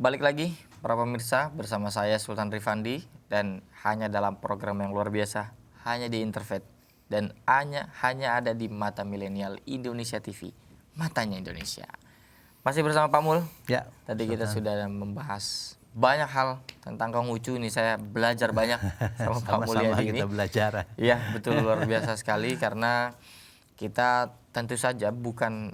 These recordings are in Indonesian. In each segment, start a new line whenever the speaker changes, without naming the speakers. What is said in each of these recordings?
balik lagi para pemirsa bersama saya Sultan Rifandi dan hanya dalam program yang luar biasa, hanya di Interfaith dan hanya ada di Mata Milenial Indonesia TV, matanya Indonesia. Masih bersama Pak Mul.
Ya.
Tadi kita sudah membahas banyak hal tentang Konghucu. Ini saya belajar banyak sama Pak Mulyadi ini.
Kita belajar.
Iya, betul, luar biasa sekali karena kita tentu saja bukan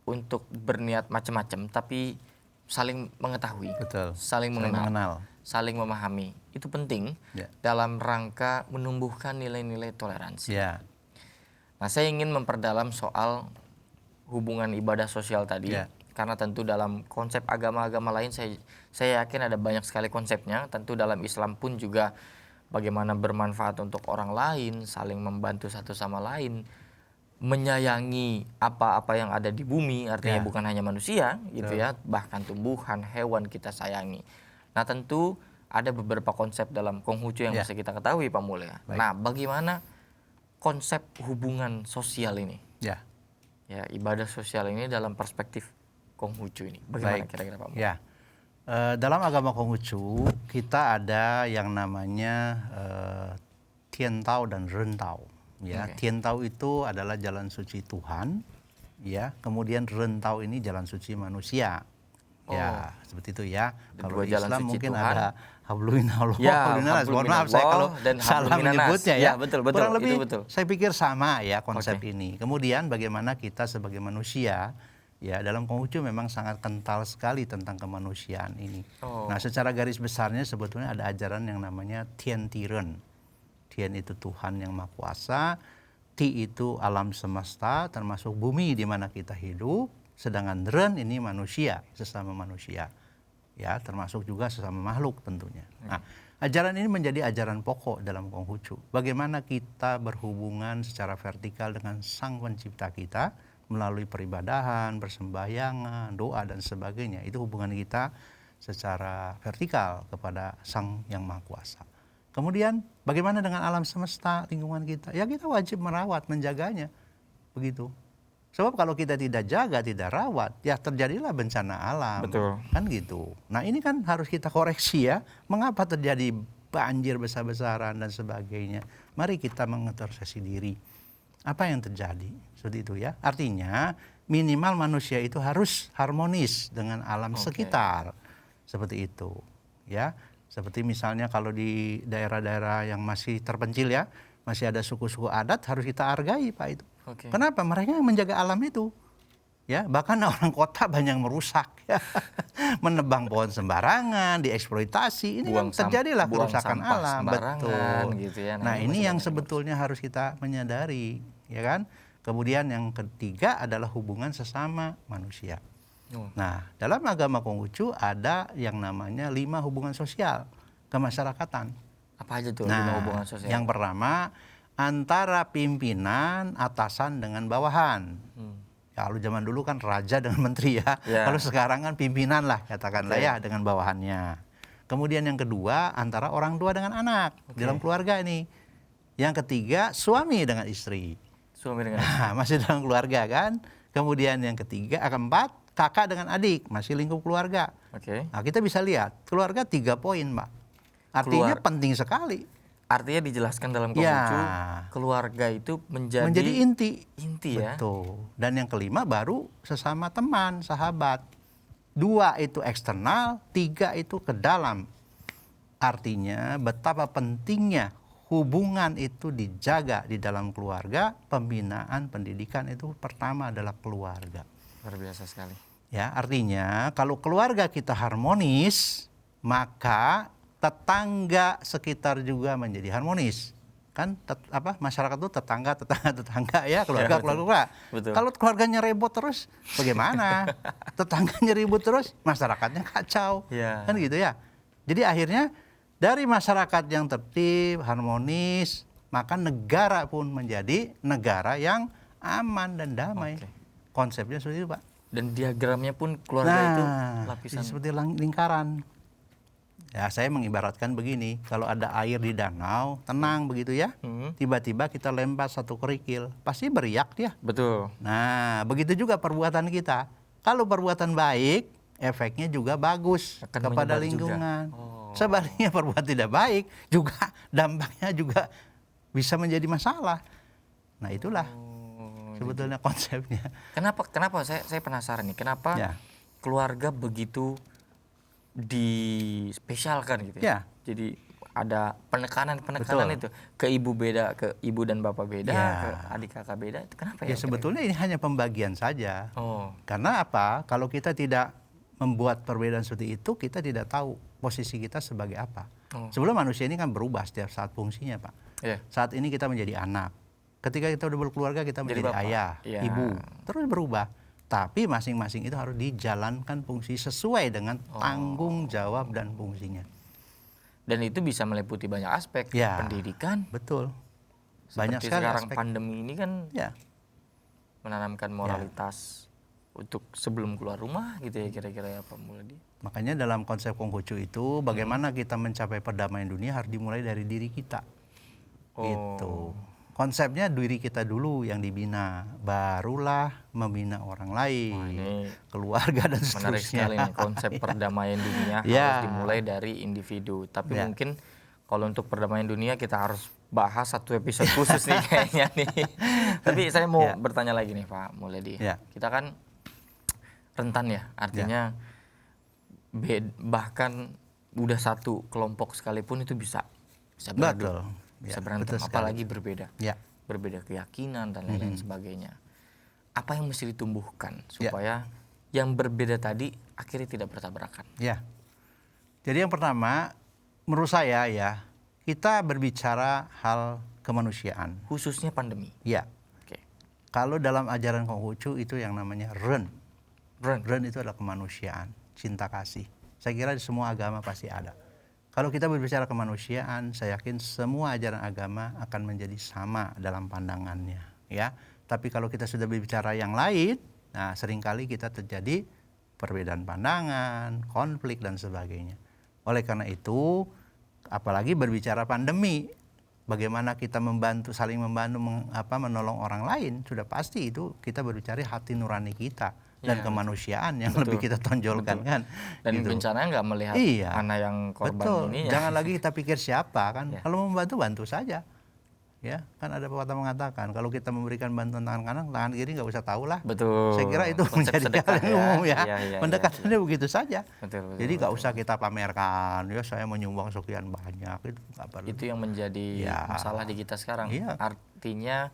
untuk berniat macam-macam, tapi saling mengetahui,
Betul.
saling mengenal, saling memahami. Itu penting dalam rangka menumbuhkan nilai-nilai toleransi.
Ya.
Nah, saya ingin memperdalam soal hubungan ibadah sosial tadi, karena tentu dalam konsep agama-agama lain saya yakin ada banyak sekali konsepnya. Tentu dalam Islam pun juga bagaimana bermanfaat untuk orang lain, saling membantu satu sama lain, menyayangi apa-apa yang ada di bumi, artinya bukan hanya manusia gitu ya, bahkan tumbuhan, hewan kita sayangi. Nah, tentu ada beberapa konsep dalam Konghucu yang bisa kita ketahui Pak Mulya. Nah, bagaimana konsep hubungan sosial ini? Ya, ibadah sosial ini dalam perspektif Konghucu ini. Bagaimana kira-kira Pak Mulya?
Ya. Dalam agama Konghucu kita ada yang namanya Tientao dan Rentao. Ya, Tientao itu adalah jalan suci Tuhan, ya. Kemudian Rentao ini jalan suci manusia. Ya, seperti itu ya. Kalau di Islam mungkin Tuhan, ada Habluminallah, mohon maaf saya kalau salah menyebutnya ya.
Betul,
kurang lebih
betul.
Saya pikir sama ya konsep ini. Kemudian bagaimana kita sebagai manusia, ya dalam Konghucu memang sangat kental sekali tentang kemanusiaan ini. Nah, secara garis besarnya sebetulnya ada ajaran yang namanya Tien Tiren. Tien itu Tuhan yang Maha Kuasa, Ti itu alam semesta termasuk bumi di mana kita hidup, sedangkan Ren ini manusia, sesama manusia. Ya, termasuk juga sesama makhluk tentunya. Nah, ajaran ini menjadi ajaran pokok dalam Konghucu. Bagaimana kita berhubungan secara vertikal dengan Sang Pencipta kita melalui peribadahan, persembahyangan, doa dan sebagainya. Itu hubungan kita secara vertikal kepada Sang yang Maha Kuasa. Kemudian bagaimana dengan alam semesta, lingkungan kita? Ya kita wajib merawat, menjaganya. Begitu. Sebab kalau kita tidak jaga, tidak rawat, ya terjadilah bencana alam.
Betul.
Kan gitu. Nah ini kan harus kita koreksi ya. Mengapa terjadi banjir besar-besaran dan sebagainya. Mari kita mengintrospeksi diri. Apa yang terjadi? Seperti itu ya. Artinya minimal manusia itu harus harmonis dengan alam sekitar. Seperti itu. Ya. Seperti misalnya kalau di daerah-daerah yang masih terpencil ya, masih ada suku-suku adat harus kita hargai Pak itu. Kenapa? Mereka yang menjaga alam itu. Ya, bahkan orang kota banyak merusak ya. Menebang pohon sembarangan, dieksploitasi, ini kan terjadilah kerusakan alam. Betul.
Gitu ya.
Nah, ini yang sebetulnya harus kita menyadari, ya kan? Kemudian yang ketiga adalah hubungan sesama manusia. Nah, dalam agama Konghucu ada yang namanya 5 hubungan sosial kemasyarakatan.
Apa aja tuh 5 hubungan sosial?
Yang pertama, antara pimpinan, atasan dengan bawahan. Kalau zaman dulu kan raja dengan menteri ya. Kalau sekarang kan pimpinan lah katakanlah ya dengan bawahannya. Kemudian yang kedua, antara orang tua dengan anak dalam keluarga ini. Yang ketiga, suami dengan istri.
Suami dengan istri.
Masih dalam keluarga kan. Kemudian yang ketiga, keempat, kakak dengan adik, masih lingkup keluarga. Nah, kita bisa lihat, keluarga 3 poin, Mbak. Artinya penting sekali.
Artinya dijelaskan dalam Konghucu, keluarga itu menjadi
inti
ya.
Betul. Dan yang kelima baru sesama teman, sahabat. 2 itu eksternal, 3 itu ke dalam. Artinya betapa pentingnya hubungan itu dijaga di dalam keluarga, pembinaan, pendidikan itu pertama adalah keluarga.
Luar biasa sekali.
Ya, artinya kalau keluarga kita harmonis, maka tetangga sekitar juga menjadi harmonis. Kan masyarakat itu tetangga ya, keluarga. Kalau keluarganya ribut terus bagaimana? Tetangganya ribut terus, masyarakatnya kacau. Kan gitu ya. Jadi akhirnya dari masyarakat yang tertib, harmonis, maka negara pun menjadi negara yang aman dan damai. Konsepnya seperti itu Pak.
Dan diagramnya pun keluarga itu lapisan.
Seperti lingkaran. Ya, saya mengibaratkan begini, kalau ada air di danau, tenang begitu ya. Tiba-tiba kita lempar satu kerikil, pasti beriak dia.
Betul.
Nah, begitu juga perbuatan kita. Kalau perbuatan baik, efeknya juga bagus
Akan
kepada
menyebar juga.
lingkungan.
Oh.
Sebaliknya berbuat tidak baik juga dampaknya juga bisa menjadi masalah. Nah itulah sebetulnya konsepnya.
Kenapa saya penasaran nih, kenapa
Ya.
keluarga begitu dispesialkan gitu ya.
Ya.
Jadi ada penekanan
Betul.
itu ke ibu beda, ke ibu dan bapak beda,
Ya.
ke adik kakak beda. Itu kenapa
Ya
ya?
sebetulnya ini hanya pembagian saja.
Oh.
Karena apa? Kalau kita tidak membuat perbedaan seperti itu, kita tidak tahu posisi kita sebagai apa.
Oh.
Sebelum manusia ini kan berubah setiap saat fungsinya, Pak.
Yeah.
Saat ini kita menjadi anak. Ketika kita udah berkeluarga, kita menjadi ayah, ibu. Terus berubah. Tapi masing-masing itu harus dijalankan fungsi sesuai dengan tanggung jawab dan fungsinya.
Dan itu bisa meliputi banyak aspek,
Ya,
pendidikan.
Betul. Banyak
Seperti
sekali
sekarang
aspek.
pandemi ini kan
Ya.
menanamkan moralitas untuk sebelum keluar rumah gitu ya, kira-kira ya Pak Mulyadi.
Makanya dalam konsep Konghucu itu bagaimana kita mencapai perdamaian dunia harus dimulai dari diri kita. Gitu. Konsepnya diri kita dulu yang dibina, barulah membina orang lain, keluarga dan seterusnya.
Menarik sekali nih konsep perdamaian dunia harus dimulai dari individu. Tapi mungkin kalau untuk perdamaian dunia kita harus bahas satu episode khusus nih kayaknya nih. Tapi saya mau bertanya lagi nih Pak Mulyadi. Kita kan rentan ya, artinya bahkan udah satu kelompok sekalipun itu bisa
Betul.
Bisa berantem, apalagi berbeda. Berbeda keyakinan dan lain-lain sebagainya. Apa yang mesti ditumbuhkan supaya yang berbeda tadi akhirnya tidak bertabrakan?
Ya. Jadi yang pertama menurut saya ya, kita berbicara hal kemanusiaan.
Khususnya pandemi.
Ya.
Oke.
Kalau dalam ajaran Konghucu itu yang namanya Ren. Ren itu adalah kemanusiaan, cinta kasih. Saya kira di semua agama pasti ada. Kalau kita berbicara kemanusiaan, saya yakin semua ajaran agama akan menjadi sama dalam pandangannya, ya. Tapi kalau kita sudah berbicara yang lain, nah seringkali kita terjadi perbedaan pandangan, konflik dan sebagainya. Oleh karena itu, apalagi berbicara pandemi, bagaimana kita membantu, saling membantu, menolong orang lain, sudah pasti itu kita berbicara hati nurani kita. Dan kemanusiaan yang lebih kita tonjolkan kan.
Dan gitu. Bencananya nggak melihat mana yang korban ini.
Jangan lagi kita pikir siapa kan. Kalau membantu, bantu saja. Ya, kan ada pepatah mengatakan kalau kita memberikan bantuan tangan kanan, tangan kiri nggak usah tahu lah.
Betul.
Saya kira itu menjadi hal yang umum ya. Pendekatannya begitu saja.
Betul,
jadi nggak usah kita pamerkan. Ya saya menyumbang sekian banyak, itu nggak perlu.
Itu yang menjadi masalah di kita sekarang. Artinya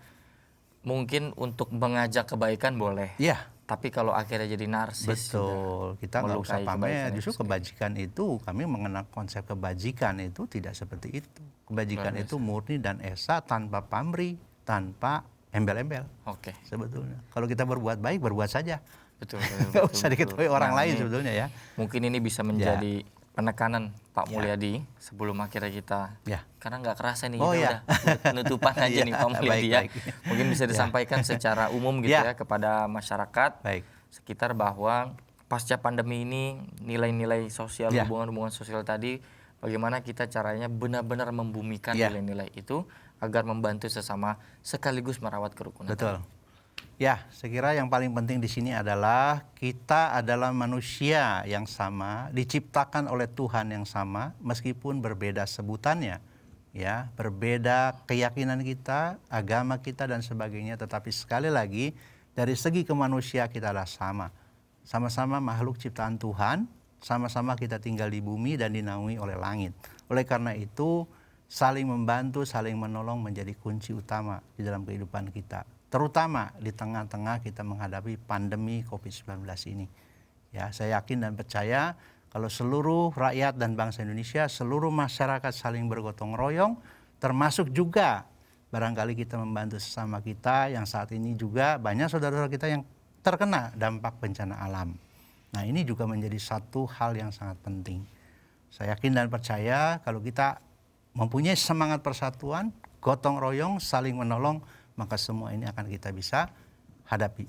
mungkin untuk mengajak kebaikan boleh. Tapi kalau akhirnya jadi narsis,
betul, kita nggak usah pamer. Justru kebajikan itu, kami mengenal konsep kebajikan itu tidak seperti itu. Kebajikan itu murni dan esa, tanpa pamrih, tanpa embel-embel.
Oke.
Sebetulnya, kalau kita berbuat baik, berbuat saja.
Betul.
Nggak usah diketahui orang lain sebetulnya ya.
Mungkin ini bisa menjadi penekanan Pak Mulyadi sebelum akhirnya kita, karena nggak kerasa nih udah penutupan aja nih Pak Mulyadi ya. Mungkin bisa disampaikan secara umum gitu ya kepada masyarakat sekitar bahwa pasca pandemi ini nilai-nilai sosial, hubungan-hubungan sosial tadi, bagaimana kita caranya benar-benar membumikan nilai-nilai itu agar membantu sesama sekaligus merawat kerukunan.
Betul. Ya, saya kira yang paling penting di sini adalah kita adalah manusia yang sama, diciptakan oleh Tuhan yang sama, meskipun berbeda sebutannya, ya, berbeda keyakinan kita, agama kita dan sebagainya, tetapi sekali lagi dari segi kemanusiaan kita adalah sama. Sama-sama makhluk ciptaan Tuhan, sama-sama kita tinggal di bumi dan dinaungi oleh langit. Oleh karena itu, saling membantu, saling menolong menjadi kunci utama di dalam kehidupan kita. Terutama di tengah-tengah kita menghadapi pandemi COVID-19 ini. Ya, saya yakin dan percaya kalau seluruh rakyat dan bangsa Indonesia, seluruh masyarakat saling bergotong royong, termasuk juga barangkali kita membantu sesama kita yang saat ini juga banyak saudara-saudara kita yang terkena dampak bencana alam. Nah, ini juga menjadi satu hal yang sangat penting. Saya yakin dan percaya kalau kita mempunyai semangat persatuan, gotong royong, saling menolong, maka semua ini akan kita bisa hadapi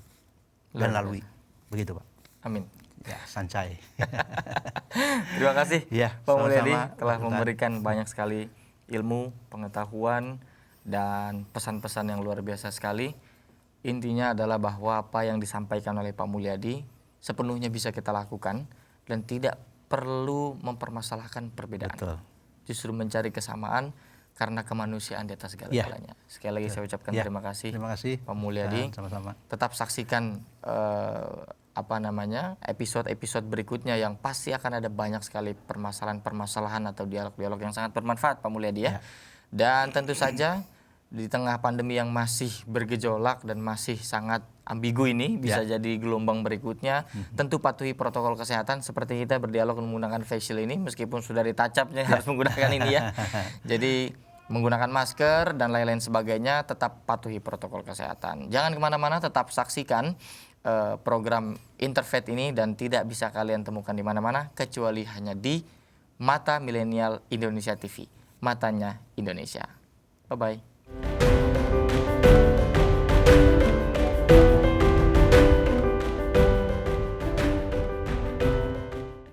dan lalui. Begitu Pak.
Amin.
Ya, sancai.
Terima kasih Pak Mulyadi telah memberikan banyak sekali ilmu, pengetahuan, dan pesan-pesan yang luar biasa sekali. Intinya adalah bahwa apa yang disampaikan oleh Pak Mulyadi sepenuhnya bisa kita lakukan dan tidak perlu mempermasalahkan perbedaan.
Betul.
Justru mencari kesamaan karena kemanusiaan di atas segala-galanya. Sekali lagi saya ucapkan terima kasih.
Terima kasih
Pak Mulyadi.
Sama-sama.
Tetap saksikan episode-episode berikutnya yang pasti akan ada banyak sekali permasalahan-permasalahan atau dialog-dialog yang sangat bermanfaat, Pak Mulyadi ya. Dan tentu saja di tengah pandemi yang masih bergejolak dan masih sangat ambigu ini, bisa jadi gelombang berikutnya, tentu patuhi protokol kesehatan seperti kita berdialog menggunakan face shield ini, meskipun sudah ditacapnya harus menggunakan ini ya. Jadi menggunakan masker dan lain-lain sebagainya, tetap patuhi protokol kesehatan. Jangan kemana-mana, tetap saksikan program Interfaith ini, dan tidak bisa kalian temukan di mana-mana kecuali hanya di Mata Milenial Indonesia TV, matanya Indonesia. Bye-bye.